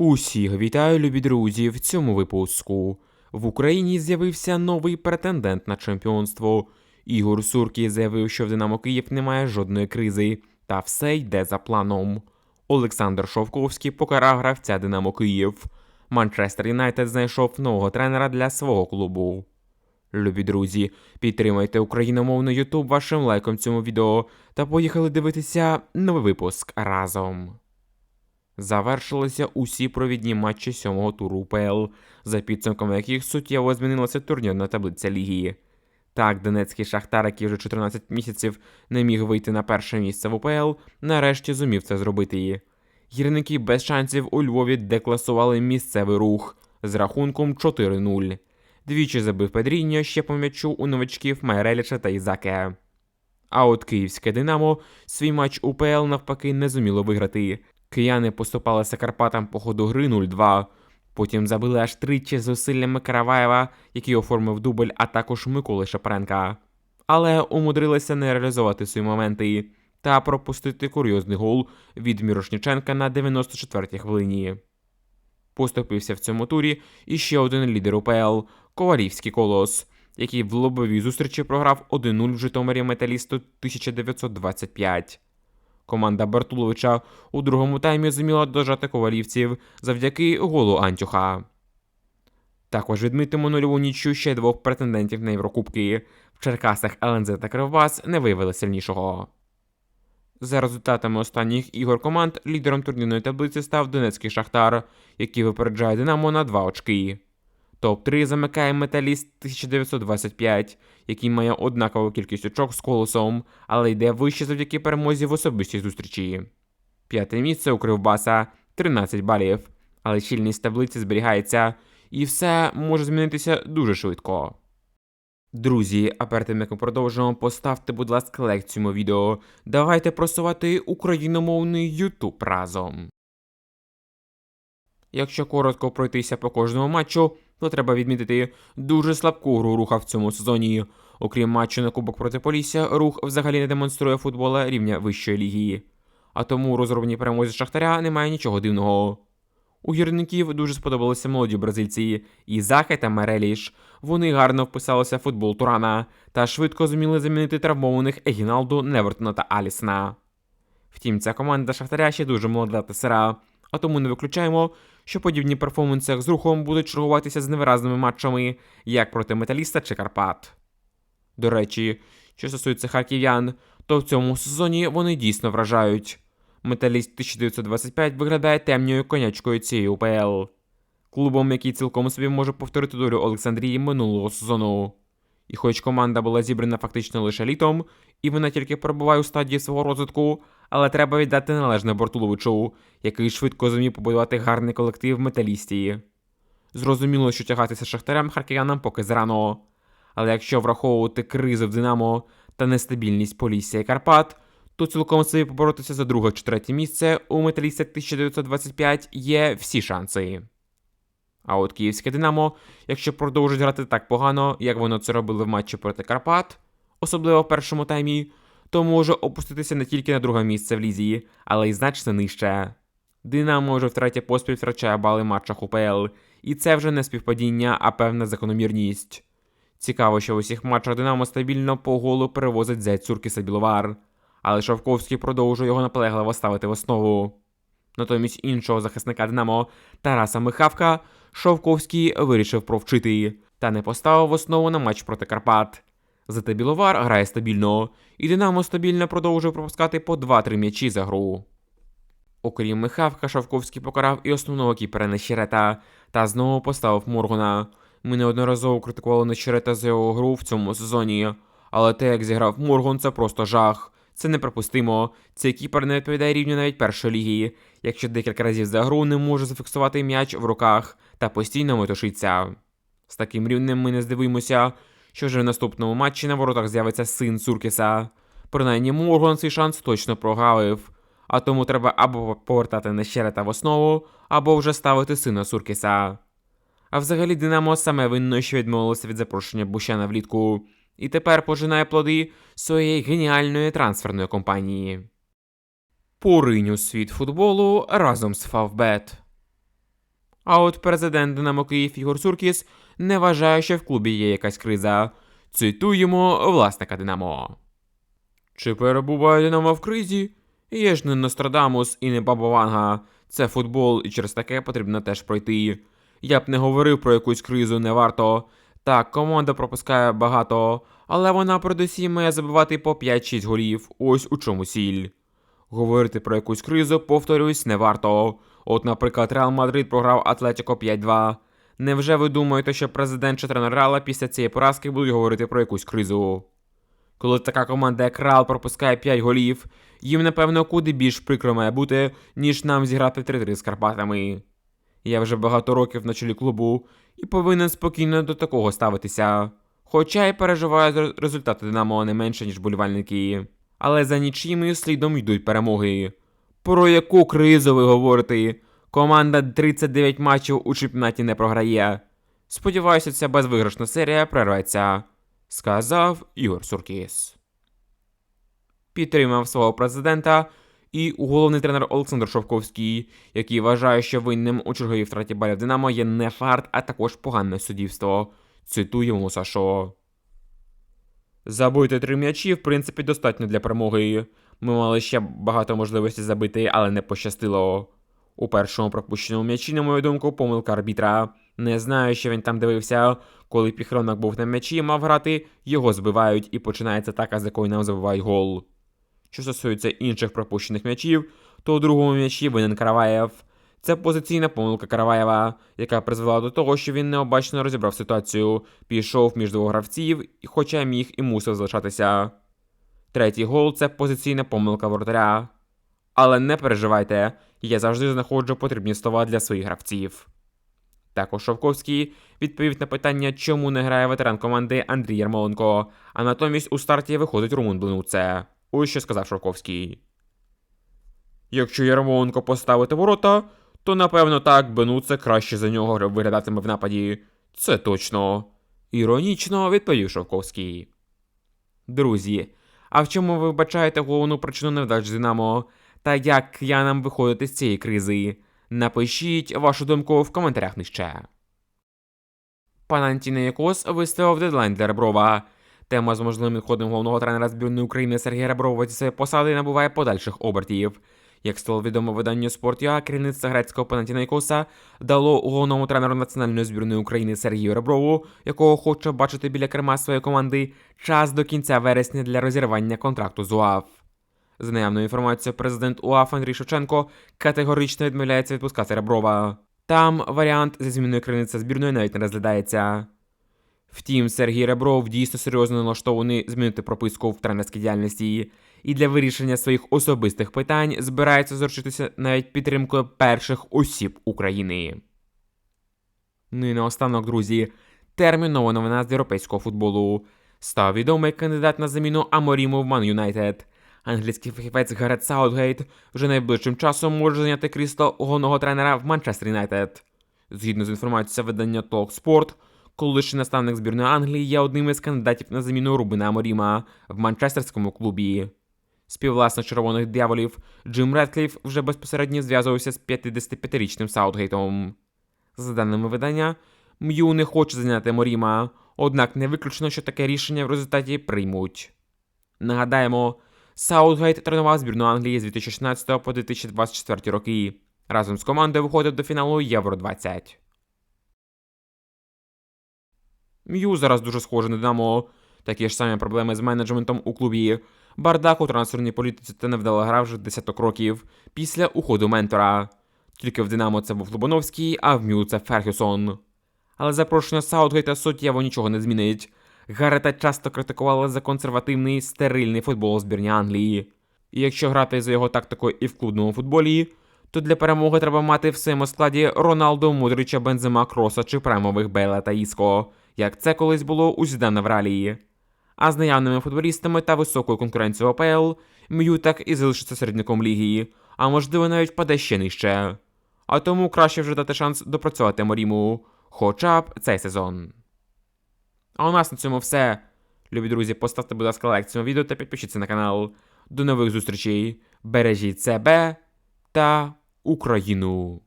Усіх вітаю, любі друзі, в цьому випуску. В Україні з'явився новий претендент на чемпіонство. Ігор Суркіс заявив, що в «Динамо Київ» немає жодної кризи, та все йде за планом. Олександр Шовковський покарав гравця «Динамо Київ». Манчестер Юнайтед знайшов нового тренера для свого клубу. Любі друзі, підтримайте україномовний ютуб вашим лайком цьому відео та поїхали дивитися новий випуск разом. Завершилися усі провідні матчі 7-го туру УПЛ, за підсумками яких суттєво змінилася турнірна таблиця ліги. Так, донецький Шахтар, який вже 14 місяців не міг вийти на перше місце в УПЛ, нарешті зумів це зробити. Гірники без шансів у Львові декласували місцевий Рух з рахунком 4-0. Двічі забив Педріньо ще по м'ячу у новачків Майреліча та Ізаке. А от київське «Динамо» свій матч УПЛ навпаки не зуміло виграти. Кияни поступалися Карпатам по ходу гри 0-2. Потім забили аж тричі з зусиллями Караваєва, який оформив дубль, а також Миколи Шапаренка. Але умудрилися не реалізувати свої моменти та пропустити курйозний гол від Мірошніченка на 94-й хвилині. Поступився в цьому турі іще один лідер УПЛ – Ковалівський Колос, який в лобовій зустрічі програв 1-0 в Житомирі Металісту 1925. Команда Бартуловича у другому таймі зуміла дожати ковалівців завдяки голу Антюха. Також відмітимо нульову нічю ще двох претендентів на Єврокубки. В Черкасах ЛНЗ та Кривбас не виявили сильнішого. За результатами останніх ігор команд лідером турнірної таблиці став Донецький Шахтар, який випереджає Динамо на 2 очки. Топ-3 замикає Металіст 1925, який має однакову кількість очок з Колосом, але йде вище завдяки перемозі в особистій зустрічі. 5-те місце у Кривбаса – 13 балів, але щільність таблиці зберігається, і все може змінитися дуже швидко. Друзі, а перед тим як ми продовжимо, поставте, будь ласка, лайк цьому відео. Давайте просувати україномовний ютуб разом. Якщо коротко пройтися по кожному матчу, то треба відмітити дуже слабку гру Руха в цьому сезоні. Окрім матчу на Кубок проти Полісся, Рух взагалі не демонструє футбола рівня вищої ліги. А тому у розгромній перемозі Шахтаря немає нічого дивного. У гірників дуже сподобалися молоді бразильці Ізаке та Майреліш. Вони гарно вписалися в футбол Турана та швидко зуміли замінити травмованих Егіналду, Невертона та Алісона. Втім, ця команда Шахтаря ще дуже молода та сира, а тому не виключаємо, що подібні перформанси як з Рухом будуть чергуватися з невиразними матчами, як проти Металіста чи Карпат. До речі, що стосується харків'ян, то в цьому сезоні вони дійсно вражають. Металіст 1925 виглядає темною конячкою цієї УПЛ. Клубом, який цілком собі може повторити долю Олександрії минулого сезону. І хоч команда була зібрана фактично лише літом, і вона тільки перебуває у стадії свого розвитку, але треба віддати належне Бартуловичу, який швидко зумів побудувати гарний колектив в Металісті. Зрозуміло, що тягатися Шахтарем харків'янам поки зарано. Але якщо враховувати кризу в Динамо та нестабільність Полісся і Карпат, то цілком собі поборотися за друге чи третє місце у Металіста 1925 є всі шанси. А от київське Динамо, якщо продовжить грати так погано, як воно це робило в матчі проти Карпат, особливо в першому таймі, то може опуститися не тільки на друге місце в лізі, але й значно нижче. Динамо вже втретє поспіль втрачає бали в матчах УПЛ, і це вже не співпадіння, а певна закономірність. Цікаво, що в усіх матчах Динамо стабільно по голу перевозить зять Суркіса Біловар, але Шовковський продовжує його наполегливо ставити в основу. Натомість іншого захисника Динамо Тараса Михавка Шовковський вирішив провчити та не поставив в основу на матч проти Карпат. Зате Біловар грає стабільно, і Динамо стабільно продовжує пропускати по 2-3 м'ячі за гру. Окрім Михавка, Шовковський покарав і основного кіпера Нещерета та знову поставив Моргуна. Ми неодноразово критикували Нещерета за його гру в цьому сезоні, але те, як зіграв Моргун, це просто жах. Це неприпустимо. Цей кіпер не відповідає рівню навіть першої ліги, якщо декілька разів за гру не може зафіксувати м'яч в руках та постійно метушиться. З таким рівнем ми не здивуємося, що вже в наступному матчі на воротах з'явиться син Суркіса. Принаймні Морган цей шанс точно прогавив, а тому треба або повертати Нещерета в основу, або вже ставити сина Суркіса. А взагалі Динамо саме винно, що відмовилося від запрошення Бущана влітку, і тепер пожинає плоди своєї геніальної трансферної кампанії. Поринь у світ футболу разом з Favbet. А от президент Динамо Київ Ігор Суркіс не вважає, що в клубі є якась криза. Цитуємо власника Динамо. Чи перебуває Динамо в кризі? Є ж не Нострадамус і не Баба Ванга. Це футбол, і через таке потрібно теж пройти. Я б не говорив про якусь кризу, не варто. Так, команда пропускає багато, але вона передусім має забивати по 5-6 голів. Ось у чому сіль. Говорити про якусь кризу, повторюсь, не варто. От, наприклад, Реал Мадрид програв Атлетіко 5-2. Невже ви думаєте, що президент чи тренер Реала після цієї поразки будуть говорити про якусь кризу? Коли така команда, як Реал, пропускає 5 голів, їм, напевно, куди більш прикро має бути, ніж нам зіграти 3-3 з Карпатами. Я вже багато років на чолі клубу і повинен спокійно до такого ставитися. Хоча й переживаю за результати Динамо не менше, ніж болівальники. Але за нічими слідом йдуть перемоги. Про яку кризу ви говорите? Команда 39 матчів у чемпіонаті не програє. Сподіваюся, ця безвиграшна серія прерветься, сказав Ігор Суркіс. Підтримав свого президента і головний тренер Олександр Шовковський, який вважає, що винним у черговій втраті балів Динамо є не фарт, а також погане суддівство. Цитуємо Сашо. Забити 3 м'ячі, в принципі, достатньо для перемоги. Ми мали ще багато можливостей забити, але не пощастило. У першому пропущеному м'ячі, на мою думку, помилка арбітра. Не знаю, що він там дивився. Коли Піхронок був на м'ячі, мав грати, його збивають і починається атака, з якої нам забивають гол. Що стосується інших пропущених м'ячів, то у другому м'ячі винен Караваєв. Це позиційна помилка Караваєва, яка призвела до того, що він необачно розібрав ситуацію, пішов між двох гравців, хоча міг і мусив залишатися. Третій гол – це позиційна помилка воротаря. Але не переживайте, я завжди знаходжу потрібні слова для своїх гравців. Також Шовковський відповів на питання, чому не грає ветеран команди Андрій Ярмоленко, а натомість у старті виходить румун Бленуце. Ось що сказав Шовковський. Якщо Ярмоленко поставити ворота, то напевно так Бенуце краще за нього виглядатиме в нападі. Це точно. Іронічно відповів Шовковський. Друзі, а в чому ви вбачаєте головну причину невдач Динамо? Та як киянам виходити з цієї кризи? Напишіть вашу думку в коментарях нижче. Панантінейкос виставив дедлайн для Реброва. Тема з можливим відходом головного тренера збірної України Сергія Реброва зі своєї посади набуває подальших обертів. Як стало відомо виданню Sport.ua, керівництво грецького Панантінейкоса дало головному тренеру національної збірної України Сергію Реброву, якого хоче бачити біля керма своєї команди, час до кінця вересня для розірвання контракту з УАФ. За наявною інформацією, президент УАФ Андрій Шевченко категорично відмовляється відпускати Реброва. Там варіант зі зміною керівництва збірної навіть не розглядається. Втім, Сергій Ребров дійсно серйозно налаштований змінити прописку в тренерській діяльності і для вирішення своїх особистих питань збирається заручитися навіть підтримкою перших осіб України. Ну і наостанок, друзі, термінова новина з європейського футболу. Став відомий кандидат на заміну Аморіму в Ман Юнайтед. Англійський фахівець Гарет Саутгейт вже найближчим часом може зайняти крісло головного тренера в Манчестер Юнайтед. Згідно з інформацією видання TalkSport, колишній наставник збірної Англії є одним із кандидатів на заміну Рубена Аморіма в манчестерському клубі. Співвласник червоних дияволів Джим Редкліф вже безпосередньо зв'язувався з 55-річним Саутгейтом. За даними видання, М'ю не хоче зайняти Аморіма, однак не виключено, що таке рішення в результаті приймуть. Нагадаємо, Саутгейт тренував збірну Англії з 2016 по 2024 роки. Разом з командою виходив до фіналу Євро-20. М'ю зараз дуже схоже на Динамо. Такі ж самі проблеми з менеджментом у клубі, бардак у трансферній політиці та невдала гра вже десяток років після уходу ментора. Тільки в Динамо це був Лобановський, а в М'ю це Фергюсон. Але запрошення Саутгейта суттєво нічого не змінить. Гарета часто критикували за консервативний, стерильний футбол у збірні Англії. І якщо грати за його тактикою і в клубному футболі, то для перемоги треба мати в своєму складі Роналдо, Модрича, Бензема, Кроса чи праймових Бейла та Іско, як це колись було у Зідана в Реалі. А з наявними футболістами та високою конкуренцією АПЛ, М'ю так і залишиться середняком ліги, а можливо навіть паде ще нижче. А тому краще вже дати шанс допрацювати Аморіму, хоча б цей сезон. А у нас на цьому все. Любі друзі, поставте, будь ласка, лайк цьому відео та підпишіться на канал. До нових зустрічей. Бережіть себе та Україну.